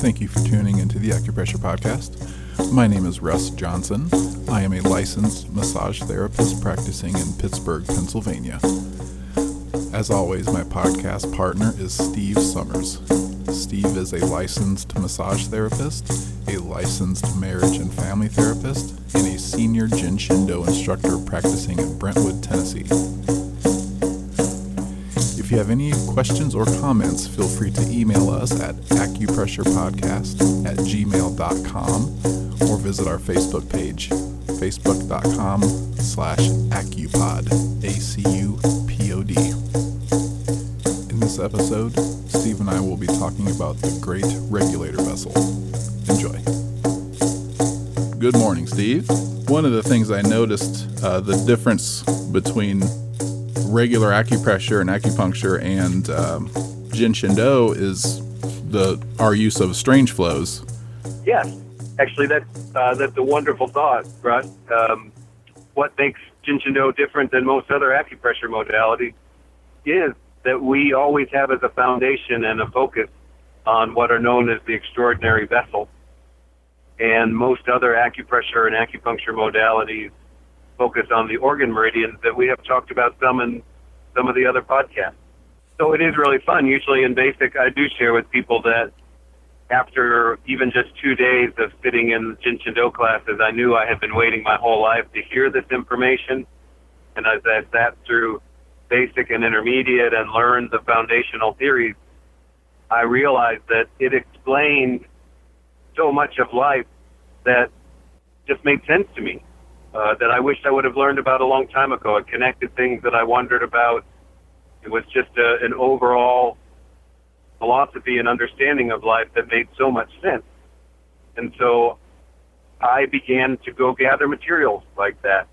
Thank you for tuning into the Acupressure Podcast. My name is Russ Johnson. I am a licensed massage therapist practicing in Pittsburgh, Pennsylvania. As always, my podcast partner is Steve Summers. Steve is a licensed massage therapist, a licensed marriage and family therapist, and a senior Jin Shindo instructor practicing in Brentwood, Tennessee. If you have any questions or comments, feel free to email us at acupressurepodcast@gmail.com or visit our Facebook page, facebook.com/acupod, ACUPOD. In this episode, Steve and I will be talking about the Great Regulator Vessel. Enjoy. Good morning, Steve. One of the things I noticed, the difference between regular acupressure and acupuncture and Jin Shindo is our use of strange flows. Yes, actually, that's a wonderful thought, Russ. What makes Jin Shindo different than most other acupressure modalities is that we always have as a foundation and a focus on what are known as the extraordinary vessel. And most other acupressure and acupuncture modalities focus on the organ meridians that we have talked about some in some of the other podcasts. So it is really fun. Usually in basic, I do share with people that after even just 2 days of sitting in Jin Shindo classes, I knew I had been waiting my whole life to hear this information. And as I sat through basic and intermediate and learned the foundational theories, I realized that it explained so much of life that just made sense to me. That I wished I would have learned about a long time ago. It connected things that I wondered about. It was just an overall philosophy and understanding of life that made so much sense. And so I began to go gather materials like that.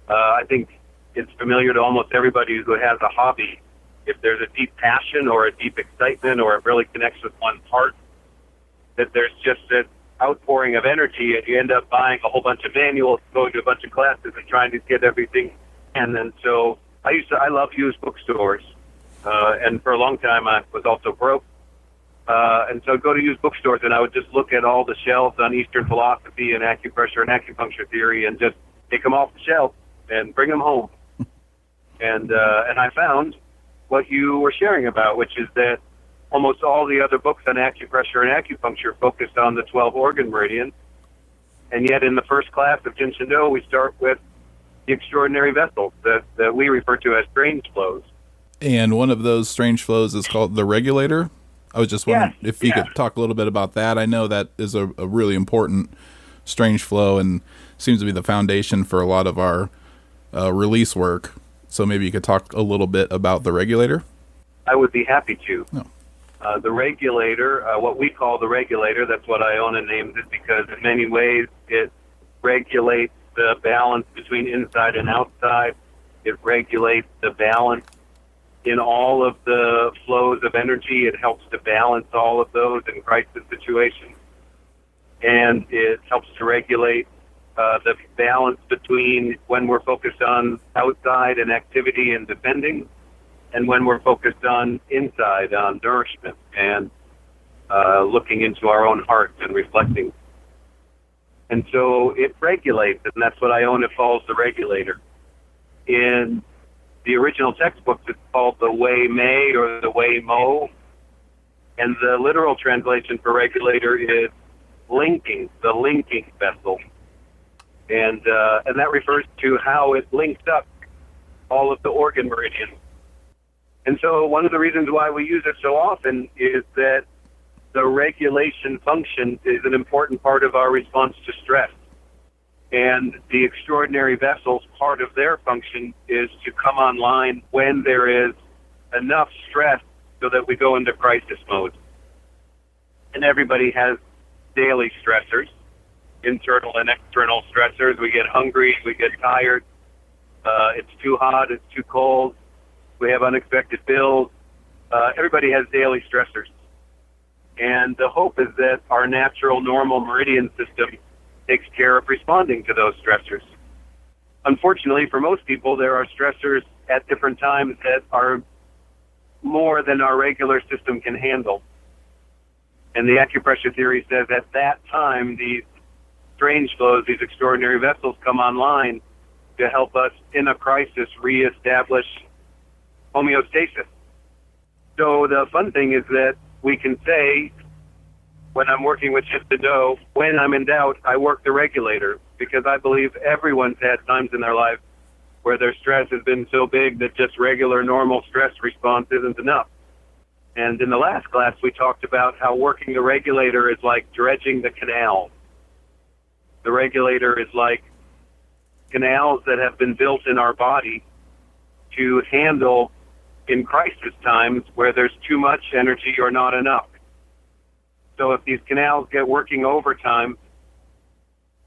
I think it's familiar to almost everybody who has a hobby. If there's a deep passion or a deep excitement or it really connects with one part, that there's just this outpouring of energy, and you end up buying a whole bunch of manuals, going to a bunch of classes, and trying to get everything. And then so I love used bookstores, and for a long time I was also broke, and so I'd go to used bookstores and I would just look at all the shelves on Eastern philosophy and acupressure and acupuncture theory, and just take them off the shelf and bring them home. And I found what you were sharing about, which is that almost all the other books on acupressure and acupuncture focused on the 12 organ meridians. And yet in the first class of Jin Shindo, we start with the extraordinary vessels that we refer to as strange flows. And one of those strange flows is called the Regulator. I was just wondering if you could talk a little bit about that. I know that is a really important strange flow and seems to be the foundation for a lot of our release work. So maybe you could talk a little bit about the Regulator. I would be happy to. No. The Regulator, what we call the Regulator, that's what Iona named it, because in many ways it regulates the balance between inside and outside. It regulates the balance in all of the flows of energy. It helps to balance all of those in crisis situations. And it helps to regulate the balance between when we're focused on outside and activity and defending, and when we're focused on inside, on nourishment, and looking into our own hearts and reflecting. And so it regulates, and that's what Iona calls the Regulator. In the original textbooks, it's called the Wei Mei or the Wei Mo, and the literal translation for Regulator is linking, the linking vessel. And that refers to how it links up all of the organ meridians. And so one of the reasons why we use it so often is that the regulation function is an important part of our response to stress. And the extraordinary vessels, part of their function is to come online when there is enough stress so that we go into crisis mode. And everybody has daily stressors, internal and external stressors. We get hungry, we get tired, it's too hot, it's too cold. We have unexpected bills. Everybody has daily stressors. And the hope is that our natural, normal meridian system takes care of responding to those stressors. Unfortunately, for most people, there are stressors at different times that are more than our regular system can handle. And the acupressure theory says at that time, these strange flows, these extraordinary vessels come online to help us in a crisis reestablish homeostasis. So the fun thing is that we can say, when I'm working with Chinchando, when I'm in doubt, I work the regulator, because I believe everyone's had times in their life where their stress has been so big that just regular, normal stress response isn't enough. And in the last class, we talked about how working the regulator is like dredging the canal. The regulator is like canals that have been built in our body to handle in crisis times where there's too much energy or not enough. So if these canals get working overtime,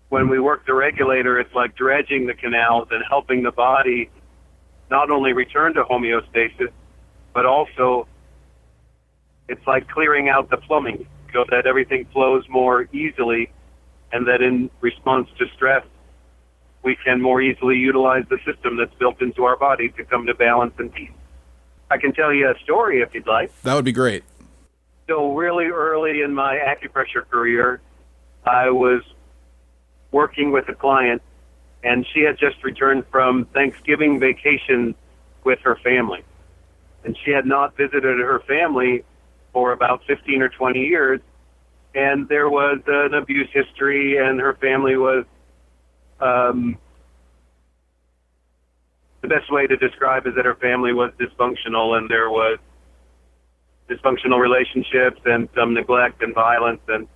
when we work the regulator, it's like dredging the canals and helping the body not only return to homeostasis, but also it's like clearing out the plumbing so that everything flows more easily, and that in response to stress, we can more easily utilize the system that's built into our body to come to balance and peace. I can tell you a story if you'd like. That would be great. So really early in my acupressure career, I was working with a client, and she had just returned from Thanksgiving vacation with her family. And she had not visited her family for about 15 or 20 years, and there was an abuse history, and her family was, the best way to describe is that her family was dysfunctional, and there was dysfunctional relationships and some neglect and violence, and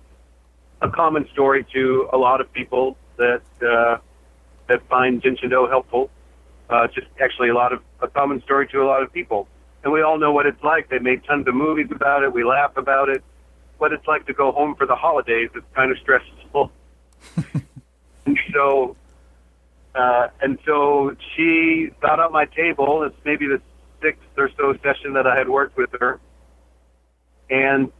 a common story to a lot of people that find Chinchando helpful. Just actually a common story to a lot of people. And we all know what it's like. They made tons of movies about it. We laugh about it. What it's like to go home for the holidays is kind of stressful. And so she got on my table. It's maybe the sixth or so session that I had worked with her. And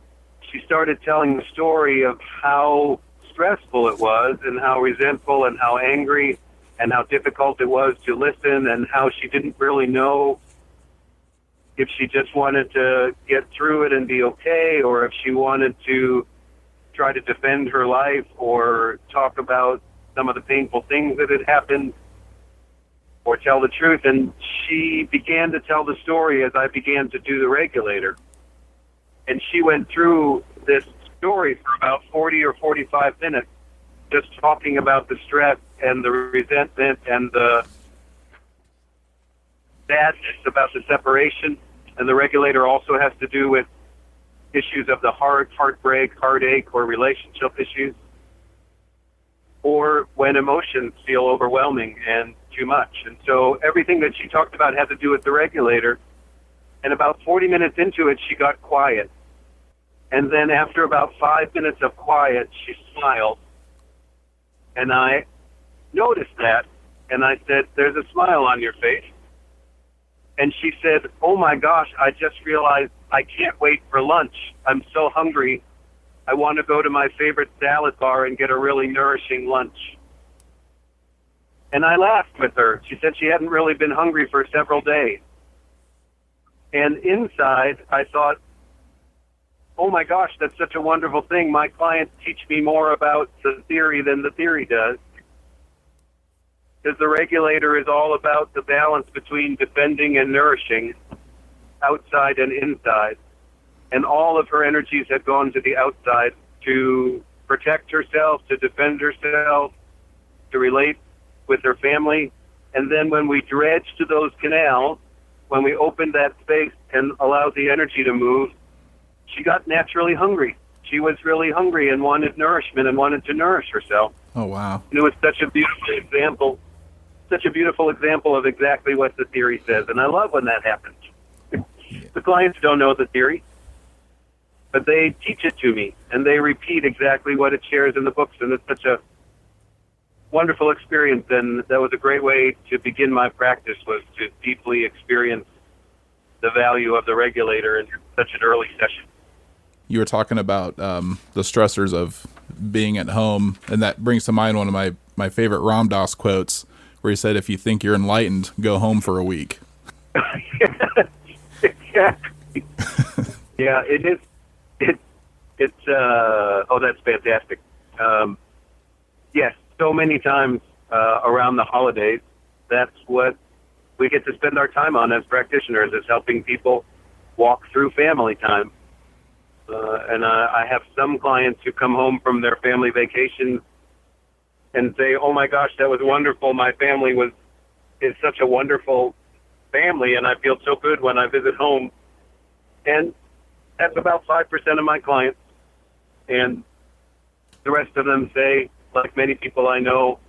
she started telling the story of how stressful it was and how resentful and how angry and how difficult it was to listen, and how she didn't really know if she just wanted to get through it and be okay, or if she wanted to try to defend her life or talk about some of the painful things that had happened or tell the truth. And she began to tell the story as I began to do the regulator. And she went through this story for about 40 or 45 minutes, just talking about the stress and the resentment and the sadness about the separation. And the regulator also has to do with issues of the heart, heartbreak, heartache, or relationship issues, or when emotions feel overwhelming and too much. And so everything that she talked about had to do with the regulator. And about 40 minutes into it, she got quiet. And then after about 5 minutes of quiet, she smiled. And I noticed that. And I said, "There's a smile on your face." And she said, "Oh my gosh, I just realized I can't wait for lunch. I'm so hungry. I want to go to my favorite salad bar and get a really nourishing lunch." And I laughed with her. She said she hadn't really been hungry for several days. And inside, I thought, oh my gosh, that's such a wonderful thing. My clients teach me more about the theory than the theory does. Because the regulator is all about the balance between defending and nourishing, outside and inside. And all of her energies had gone to the outside to protect herself, to defend herself, to relate with her family. And then when we dredged to those canals, when we opened that space and allowed the energy to move, she got naturally hungry. She was really hungry and wanted nourishment and wanted to nourish herself. Oh, wow. And it was such a beautiful example of exactly what the theory says. And I love when that happens. The clients don't know the theory, but they teach it to me, and they repeat exactly what it shares in the books. And it's such a wonderful experience, and that was a great way to begin my practice, was to deeply experience the value of the regulator in such an early session. You were talking about the stressors of being at home, and that brings to mind one of my favorite Ram Dass quotes, where he said, "If you think you're enlightened, go home for a week." Exactly. Yeah, it It's that's fantastic. Yes, so many times around the holidays, that's what we get to spend our time on as practitioners, is helping people walk through family time. And I have some clients who come home from their family vacations and say, "Oh my gosh, that was wonderful. My family is such a wonderful family, and I feel so good when I visit home." And that's about 5% of my clients. And the rest of them say, like many people I know,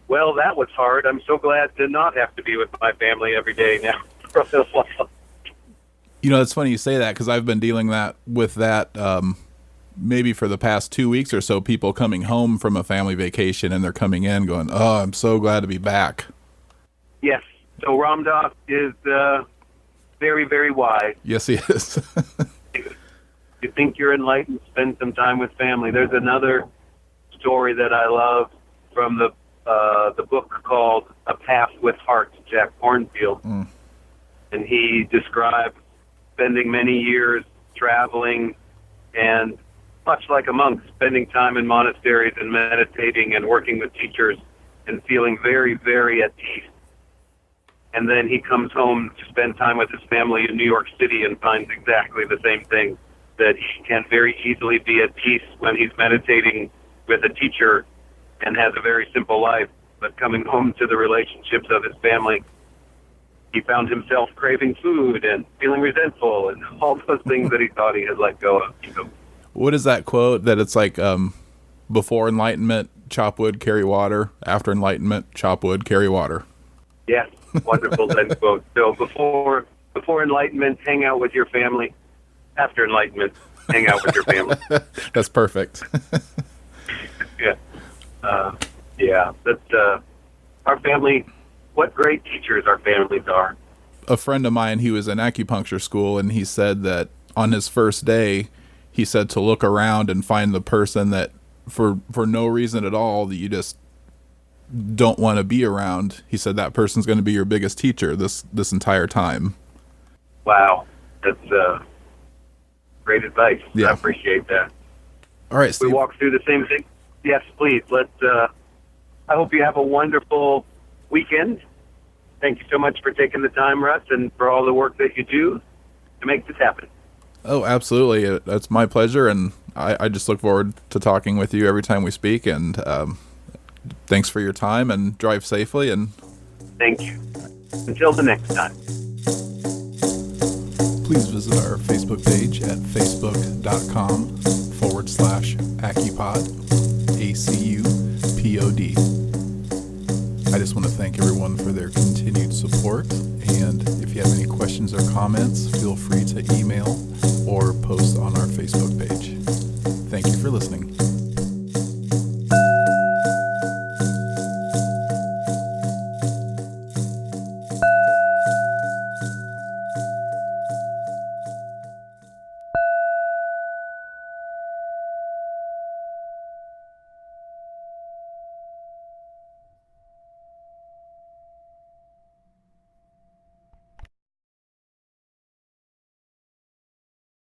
"Well, that was hard. I'm so glad to not have to be with my family every day now for a little while." You know, it's funny you say that, because I've been dealing with that maybe for the past 2 weeks or so, people coming home from a family vacation and they're coming in going, "Oh, I'm so glad to be back." Yes. So Ram Dass is very, very wise. Yes, he is. You think you're enlightened, spend some time with family. There's another story that I love from the book called A Path with Heart, Jack Kornfield. And he described spending many years traveling and, much like a monk, spending time in monasteries and meditating and working with teachers and feeling very, very at peace. And then he comes home to spend time with his family in New York City and finds exactly the same thing, that he can very easily be at peace when he's meditating with a teacher and has a very simple life. But coming home to the relationships of his family, he found himself craving food and feeling resentful and all those things that he thought he had let go of. What is that quote that it's like, before enlightenment, chop wood, carry water; after enlightenment, chop wood, carry water? Yes, wonderful Zen quote. So before enlightenment, hang out with your family. After enlightenment, hang out with your family. That's perfect. Yeah. That's our family. What great teachers our families are. A friend of mine, he was in acupuncture school, and he said that on his first day, he said to look around and find the person that for no reason at all that you just don't want to be around. He said that person's going to be your biggest teacher this entire time. Wow. That's great advice. Yeah. I appreciate that. All right, Steve. We walk through the same thing. Yes, please. I hope you have a wonderful weekend. Thank you so much for taking the time, Russ, and for all the work that you do to make this happen. Oh, absolutely. That's my pleasure, and I just look forward to talking with you every time we speak, and thanks for your time, and drive safely. And thank you. Until the next time. Please visit our Facebook page at facebook.com/Acupod, ACUPOD. I just want to thank everyone for their continued support, and if you have any questions or comments, feel free to email or post on our